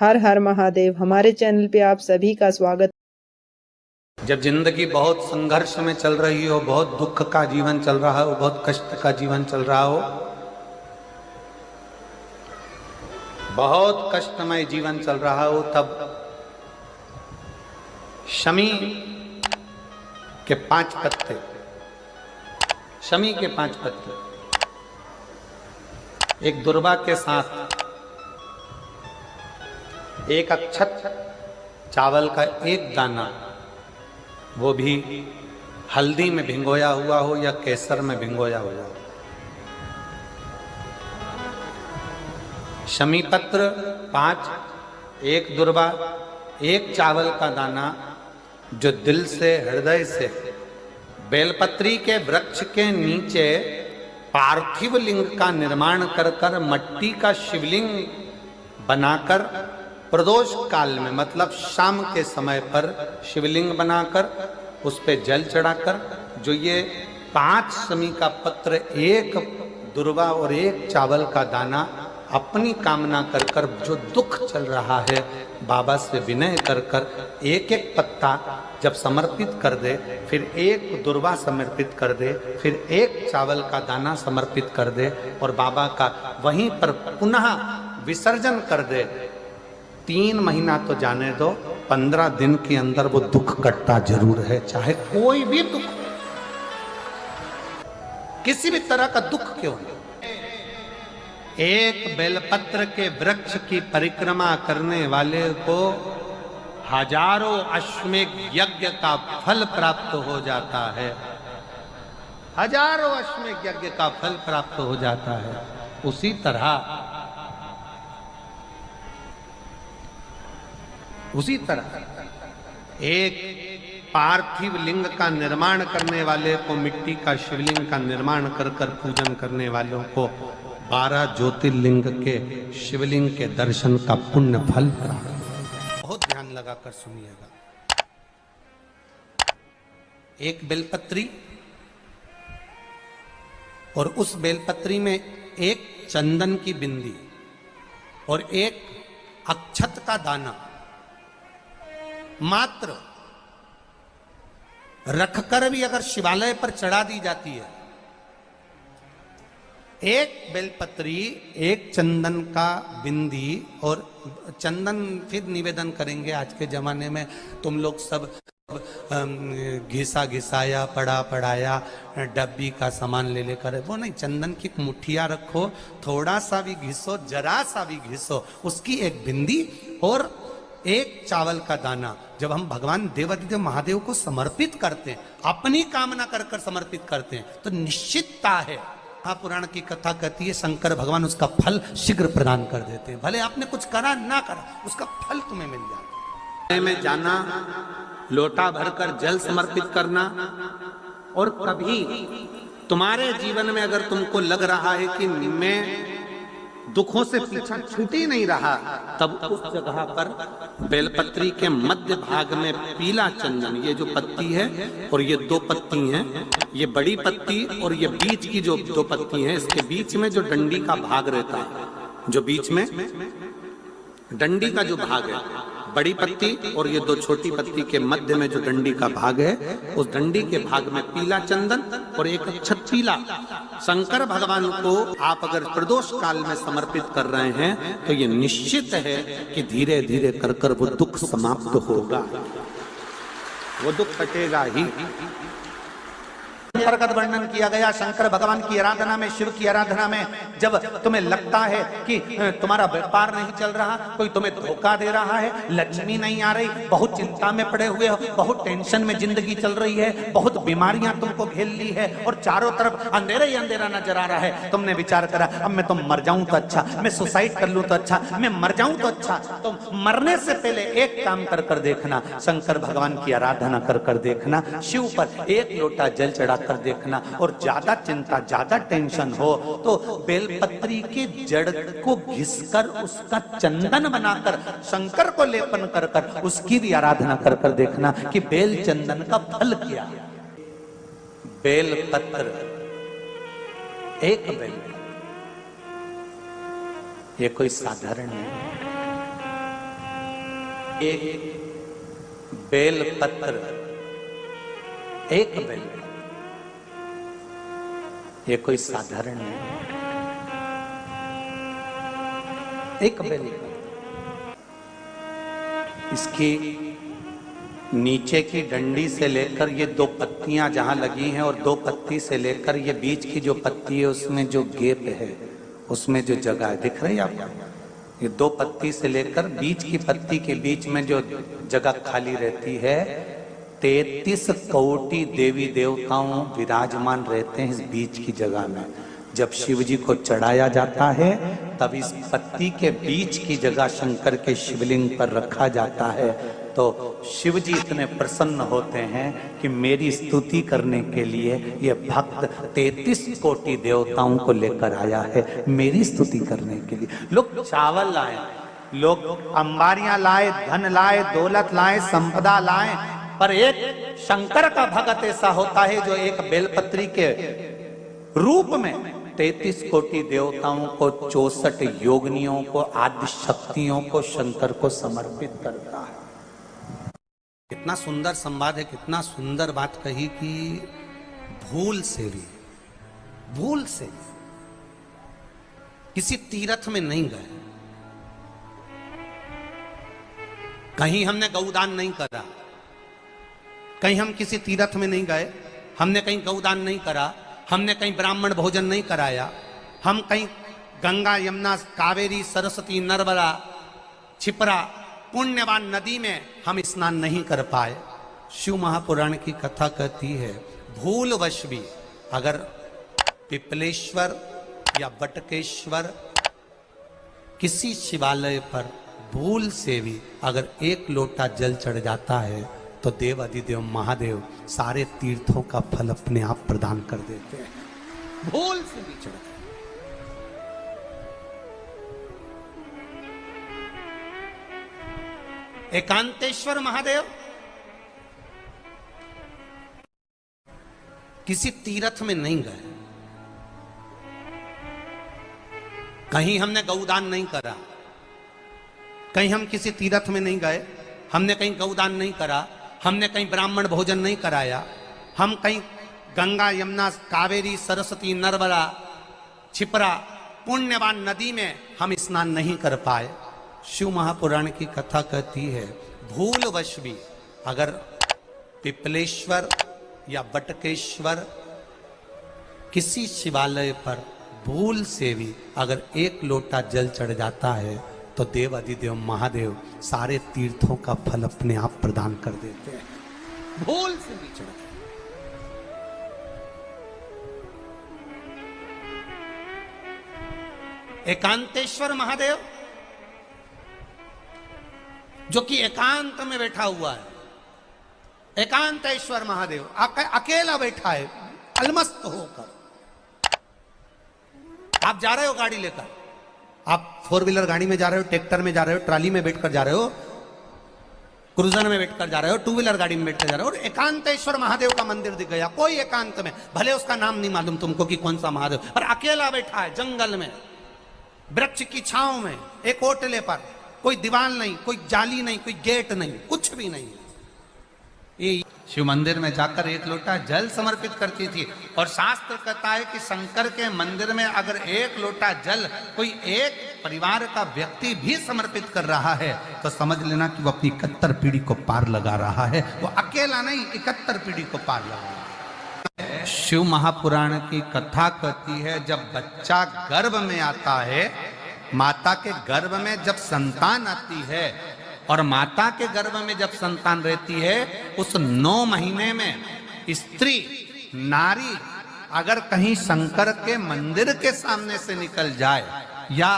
हर हर महादेव। हमारे चैनल पे आप सभी का स्वागत। जब जिंदगी बहुत संघर्ष में चल रही हो, बहुत दुख का जीवन चल रहा हो, बहुत कष्ट का जीवन चल रहा हो, बहुत कष्टमय जीवन चल रहा हो, तब शमी के 5 पत्ते, शमी के 5 पत्ते एक दुर्वा के साथ एक अक्षत चावल का एक दाना, वो भी हल्दी में भिंगोया हुआ हो या केसर में भिंगोया हुआ हो, शमी पत्र 5, एक दुर्वा, एक चावल का दाना, जो दिल से हृदय से बेलपत्री के वृक्ष के नीचे पार्थिव लिंग का निर्माण कर कर मट्टी का शिवलिंग बनाकर प्रदोष काल में, मतलब शाम के समय पर शिवलिंग बनाकर उस पे जल चढ़ाकर, जो ये 5 शमी का पत्र, एक दुर्वा और एक चावल का दाना, अपनी कामना कर कर जो दुख चल रहा है बाबा से विनय कर कर एक एक पत्ता जब समर्पित कर दे, फिर एक दुर्वा समर्पित कर दे, फिर एक चावल का दाना समर्पित कर दे और बाबा का वहीं पर पुनः विसर्जन कर दे, 3 महीना तो जाने दो, 15 दिन के अंदर वो दुख कटता जरूर है, चाहे कोई भी दुख, किसी भी तरह का दुख क्यों नहीं। एक बेलपत्र के वृक्ष की परिक्रमा करने वाले को हजारों अश्वमेघ यज्ञ का फल प्राप्त हो जाता है, हजारों अश्वमेघ यज्ञ का फल प्राप्त हो जाता है। उसी तरह एक पार्थिव लिंग का निर्माण करने वाले को, मिट्टी का शिवलिंग का निर्माण कर कर पूजन करने वालों को 12 ज्योतिर्लिंग के शिवलिंग के दर्शन का पुण्य फल प्राप्त। बहुत ध्यान लगाकर सुनिएगा। एक बेलपत्री और उस बेलपत्री में एक चंदन की बिंदी और एक अक्षत का दाना मात्र रखकर भी अगर शिवालय पर चढ़ा दी जाती है, एक बेलपत्री, एक चंदन का बिंदी, और चंदन फिर निवेदन करेंगे। आज के जमाने में तुम लोग सब घिसा घिसाया, पड़ा पड़ाया, डब्बी का सामान ले लेकर, वो नहीं, चंदन की मुठिया रखो, थोड़ा सा भी घिसो, जरा सा भी घिसो, उसकी एक बिंदी और एक चावल का दाना जब हम भगवान देवादिदेव महादेव को समर्पित करते हैं, अपनी कामना कर कर समर्पित करते हैं, तो निश्चितता है, महापुराण की कथा कहती है, शंकर भगवान उसका फल शीघ्र प्रदान कर देते हैं। भले आपने कुछ करा ना करा, उसका फल तुम्हें मिल जाता है। में जाना, लोटा भरकर जल समर्पित करना, और कभी तुम्हारे जीवन में अगर तुमको लग रहा है कि मैं दुखों से पीछा छूट ही नहीं रहा, तब उस जगह पर बेलपत्री के मध्य भाग में पीला चंदन, ये जो पत्ती है और ये 2 पत्ती हैं, ये बड़ी पत्ती और ये बीच की जो 2 पत्ती हैं, इसके बीच में जो डंडी का भाग रहता है, जो बीच में डंडी का जो भाग है, बड़ी पत्ती और ये 2 छोटी पत्ती के मध्य में जो डंडी का भाग है, उस डंडी के भाग में पीला चंदन और एक अक्षत पीला, शंकर भगवान को आप अगर प्रदोष काल में समर्पित कर रहे हैं, तो ये निश्चित है कि धीरे धीरे कर कर वो दुख समाप्त होगा, वो दुख कटेगा ही। अंतर्गत वर्णन किया गया शंकर भगवान की आराधना में, शिव की आराधना में, जब तुम्हें लगता है कि तुम्हारा व्यापार नहीं चल रहा, कोई तुम्हें धोखा दे रहा है, लक्ष्मी नहीं आ रही, बहुत चिंता में पड़े हुए हो, बहुत टेंशन में जिंदगी चल रही है, बहुत बीमारियां तुमको घेर ली है और चारों तरफ अंधेरा ही अंधेरा नजर आ रहा है, तुमने विचार करा अब मैं तो मर जाऊं तो अच्छा, मैं सुसाइड कर लूं तो अच्छा, मैं मर जाऊं तो अच्छा, तो मरने से पहले एक काम कर कर देखना, शंकर भगवान की आराधना कर कर देखना, शिव पर एक लोटा जल चढ़ा कर देखना, और ज्यादा चिंता, ज्यादा टेंशन हो तो बेलपत्री के जड़ को घिसकर उसका चंदन बनाकर शंकर को लेपन कर कर उसकी भी आराधना कर कर देखना कि बेल चंदन का फल क्या। बेलपत्र, एक बेल, ये कोई साधारण नहीं, एक बेल पत्र, एक बेल, ये कोई साधारण नहीं, एक बेल पत्र। इसकी नीचे की डंडी से लेकर ये दो पत्तियां जहां लगी हैं और दो पत्ती से लेकर ये बीच की जो पत्ती है उसमें जो गैप है, उसमें जो जगह है, दिख रही है आपको? ये दो पत्ती से लेकर बीच की पत्ती के बीच में जो जगह खाली रहती है, 33 कोटि देवी देवताओं विराजमान रहते हैं इस बीच की जगह में। जब शिव जी को चढ़ाया जाता है तब इस पत्ती के बीच की जगह शंकर के शिवलिंग पर रखा जाता है, तो शिव जी इतने प्रसन्न होते हैं कि मेरी स्तुति करने के लिए ये भक्त 33 कोटि देवताओं को लेकर आया है, मेरी स्तुति करने के लिए। लोग चावल लाए, लोग अंबारियां लाए, धन लाए, दौलत लाए, संपदा लाए, पर एक शंकर का भक्त ऐसा होता है जो एक बेलपत्री के रूप में 33 कोटि देवताओं को, 64 योगिनियों को, आदि शक्तियों को शंकर को समर्पित करता है। कितना सुंदर संवाद है, कितना सुंदर बात कही कि भूल से भी किसी तीर्थ में नहीं गए, कहीं हमने गौदान नहीं करा, कहीं हम किसी तीर्थ में नहीं गए, हमने कहीं गौदान नहीं करा, हमने कहीं ब्राह्मण भोजन नहीं कराया, हम कहीं गंगा यमुना कावेरी सरस्वती नर्मदा छिपरा पुण्यवान नदी में हम स्नान नहीं कर पाए। शिव महापुराण की कथा कहती है भूलवश भी अगर पिपलेश्वर या बटकेश्वर किसी शिवालय पर भूल से भी अगर एक लोटा जल चढ़ जाता है तो देव अधिदेव महादेव सारे तीर्थों का फल अपने आप प्रदान कर देते हैं। भूल से भी चढ़, एकांतेश्वर महादेव किसी तीर्थ में नहीं गए, कहीं हमने गौदान नहीं करा, कहीं हम किसी तीर्थ में नहीं गए, हमने कहीं गौदान नहीं करा, हमने कहीं ब्राह्मण भोजन नहीं कराया, हम कहीं गंगा यमुना कावेरी सरस्वती नर्मदा छिपरा पुण्यवान नदी में हम स्नान नहीं कर पाए। शिव महापुराण की कथा कहती है भूलवश भी अगर पिपलेश्वर या बटकेश्वर किसी शिवालय पर भूल से भी अगर एक लोटा जल चढ़ जाता है तो देव अधिदेव महादेव सारे तीर्थों का फल अपने आप प्रदान कर देते हैं। भूल से भी चढ़, एकांतेश्वर महादेव जो कि एकांत में बैठा हुआ है, एकांतेश्वर महादेव अकेला बैठा है अलमस्त होकर। आप जा रहे हो गाड़ी लेकर, आप 4 व्हीलर गाड़ी में जा रहे हो, ट्रैक्टर में जा रहे हो, ट्राली में बैठकर जा रहे हो, क्रूजर में बैठकर जा रहे हो, 2 व्हीलर गाड़ी में बैठकर जा रहे हो और एकांतेश्वर महादेव का मंदिर दिख गया, कोई एकांत में, भले उसका नाम नहीं मालूम तुमको कि कौन सा महादेव, पर अकेला बैठा है जंगल में, वृक्ष की छांव में, एक ओटले पर, कोई दीवार नहीं, कोई जाली नहीं, कोई गेट नहीं, कुछ भी नहीं। ये शिव मंदिर में जाकर एक लोटा जल समर्पित करती थी और शास्त्र कहता है कि शंकर के मंदिर में अगर एक लोटा जल कोई एक परिवार का व्यक्ति भी समर्पित कर रहा है तो समझ लेना कि वो अपनी 71 पीढ़ी को पार लगा रहा है। वो अकेला नहीं, 71 पीढ़ी को पार लगा रहा है। शिव महापुराण की कथा कहती है जब बच्चा गर्भ में आता है, माता के गर्भ में जब संतान आती है और माता के गर्भ में जब संतान रहती है, उस 9 महीने में स्त्री नारी अगर कहीं शंकर के मंदिर के सामने से निकल जाए या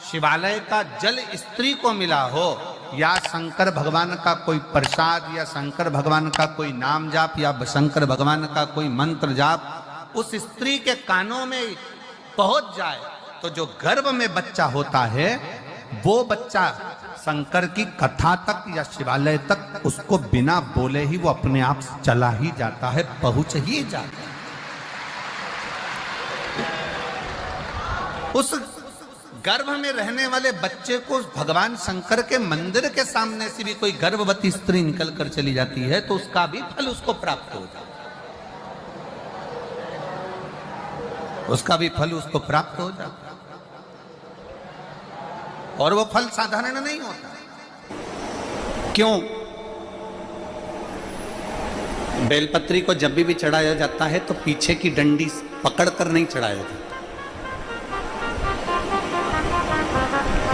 शिवालय का जल स्त्री को मिला हो या शंकर भगवान का कोई प्रसाद या शंकर भगवान का कोई नाम जाप या शंकर भगवान का कोई मंत्र जाप उस स्त्री के कानों में पहुंच जाए तो जो गर्भ में बच्चा होता है वो बच्चा शंकर की कथा तक या शिवालय तक उसको बिना बोले ही वो अपने आप चला ही जाता है, पहुंच ही जाता है। उस गर्भ में रहने वाले बच्चे को भगवान शंकर के मंदिर के सामने से भी कोई गर्भवती स्त्री निकल कर चली जाती है तो उसका भी फल उसको प्राप्त हो जाता है, उसका भी फल उसको प्राप्त हो जाता है। और वो फल साधारण नहीं होता। क्यों? बेलपत्री को जब भी चढ़ाया जाता है तो पीछे की डंडी पकड़कर नहीं चढ़ाया जाता।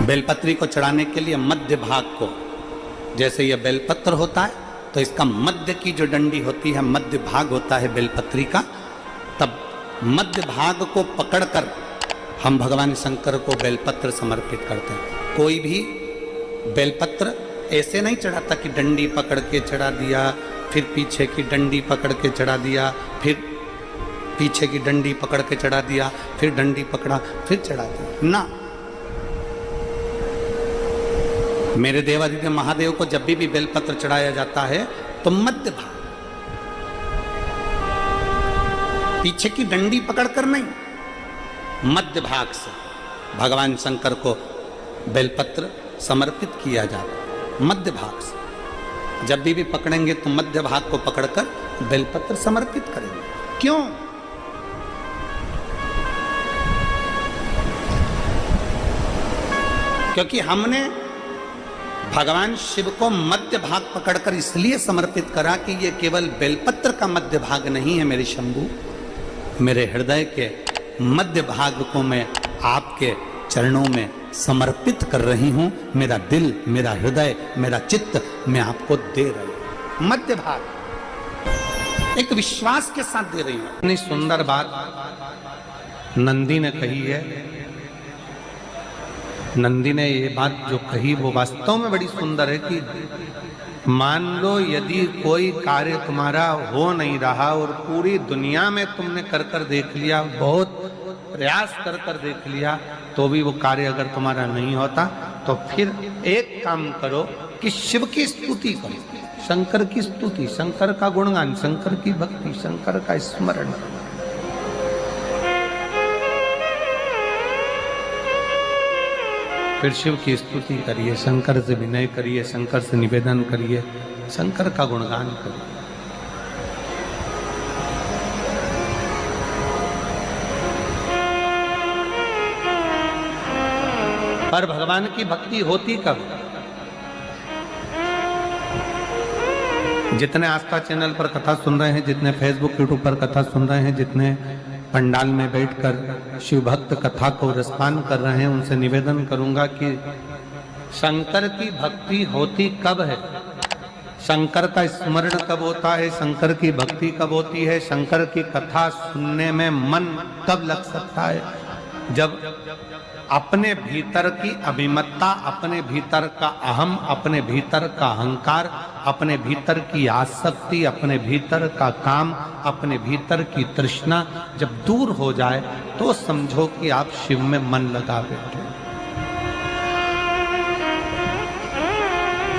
बेलपत्री को चढ़ाने के लिए मध्य भाग को, जैसे यह बेलपत्र होता है तो इसका मध्य की जो डंडी होती है, मध्य भाग होता है बेलपत्री का, तब मध्य भाग को पकड़कर हम भगवान शंकर को बेलपत्र समर्पित करते हैं। कोई भी बेलपत्र ऐसे नहीं चढ़ाता कि डंडी पकड़ के चढ़ा दिया, फिर पीछे की डंडी पकड़ के चढ़ा दिया, फिर पीछे की डंडी पकड़ के चढ़ा दिया, फिर डंडी पकड़ा, फिर चढ़ा दिया ना। मेरे देवादिदेव महादेव को जब भी बेलपत्र चढ़ाया जाता है तो मध्य भाग, पीछे की डंडी पकड़कर नहीं, मध्य भाग से भगवान शंकर को बेलपत्र समर्पित किया जाता है। मध्य भाग से जब भी पकड़ेंगे तो मध्य भाग को पकड़कर बेलपत्र समर्पित करेंगे। क्यों? क्योंकि हमने भगवान शिव को मध्य भाग पकड़कर इसलिए समर्पित करा कि ये केवल बेलपत्र का मध्य भाग नहीं है मेरे शंभू, मेरे हृदय के मध्य भाग को मैं आपके चरणों में समर्पित कर रही हूं। मेरा दिल, मेरा हृदय, मेरा चित्त मैं आपको दे रही हूं। मध्य भाग एक विश्वास के साथ दे रही हूं। इतनी सुंदर बात नंदी ने कही है। नंदी ने ये बात जो कही वो वास्तव में बड़ी सुंदर है कि मान लो यदि कोई कार्य तुम्हारा हो नहीं रहा और पूरी दुनिया में तुमने कर कर देख लिया, बहुत प्रयास कर कर देख लिया, तो भी वो कार्य अगर तुम्हारा नहीं होता तो फिर एक काम करो कि शिव की स्तुति करो, शंकर की स्तुति, शंकर का गुणगान, शंकर की भक्ति, शंकर का स्मरण। फिर शिव की स्तुति करिए, शंकर से विनय करिए, शंकर से निवेदन करिए, शंकर का गुणगान करिए। पर भगवान की भक्ति होती कब? जितने आस्था चैनल पर कथा सुन रहे हैं, जितने फेसबुक यूट्यूब पर कथा सुन रहे हैं, जितने पंडाल में बैठकर शिव भक्त कथा को रसपान कर रहे हैं, उनसे निवेदन करूंगा कि शंकर की भक्ति होती कब है, शंकर का स्मरण कब होता है, शंकर की भक्ति कब होती है, शंकर की कथा सुनने में मन कब लग सकता है? जब अपने भीतर की अभिमत्ता, अपने भीतर का अहम, अपने भीतर का अहंकार, अपने भीतर की आसक्ति, अपने भीतर का काम, अपने भीतर की तृष्णा जब दूर हो जाए तो समझो कि आप शिव में मन लगा बैठे।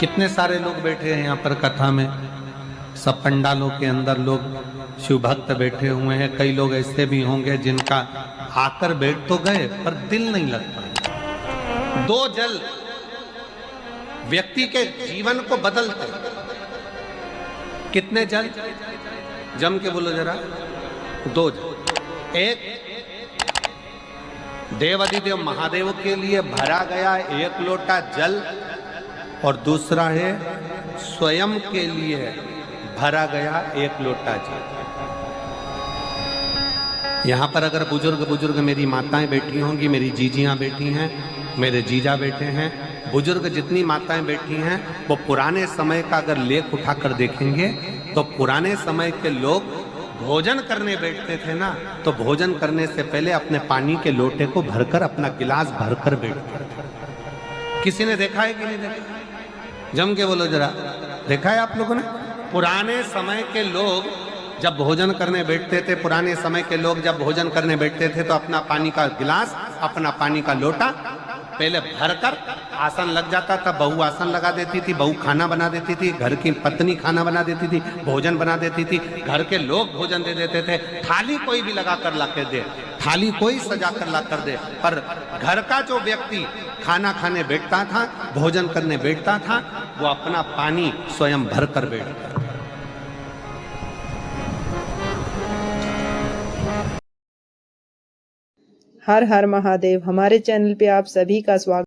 कितने सारे लोग बैठे हैं यहाँ पर कथा में, सब पंडालों के अंदर लोग शिव भक्त बैठे हुए हैं। कई लोग ऐसे भी होंगे जिनका आकर बैठ तो गए पर दिल नहीं लगता। दो जल व्यक्ति के जीवन को बदलते। कितने जल? जम के बोलो जरा। दो जल। एक देवादिदेव महादेव के लिए भरा गया एक लोटा जल और दूसरा है स्वयं के लिए भरा गया एक लोटा जल। यहाँ पर अगर बुजुर्ग मेरी माताएं बैठी होंगी, मेरी जीजियां बैठी हैं, मेरे जीजा बैठे हैं, बुजुर्ग जितनी माताएं बैठी हैं, वो पुराने समय का अगर लेख उठाकर देखेंगे तो पुराने समय के लोग भोजन करने बैठते थे ना, तो भोजन करने से पहले अपने पानी के लोटे को भरकर, अपना गिलास भरकर बैठते थे। किसी ने देखा है कि नहीं देखा? जम के बोलो जरा, देखा है आप लोगों ने? पुराने समय के लोग जब भोजन करने बैठते थे, पुराने समय के लोग जब भोजन करने बैठते थे तो अपना पानी का गिलास, अपना पानी का लोटा पहले भरकर आसन लग जाता था। बहू आसन लगा देती थी, बहू खाना बना देती थी, घर की पत्नी खाना बना देती थी, भोजन बना देती थी, घर के लोग भोजन दे देते थे। थाली कोई भी लगा कर ला के दे, थाली कोई सजा कर ला कर दे, पर घर का जो व्यक्ति खाना खाने बैठता था, भोजन करने बैठता था, वो अपना पानी स्वयं भर कर बैठता था। हर हर महादेव। हमारे चैनल पे आप सभी का स्वागत।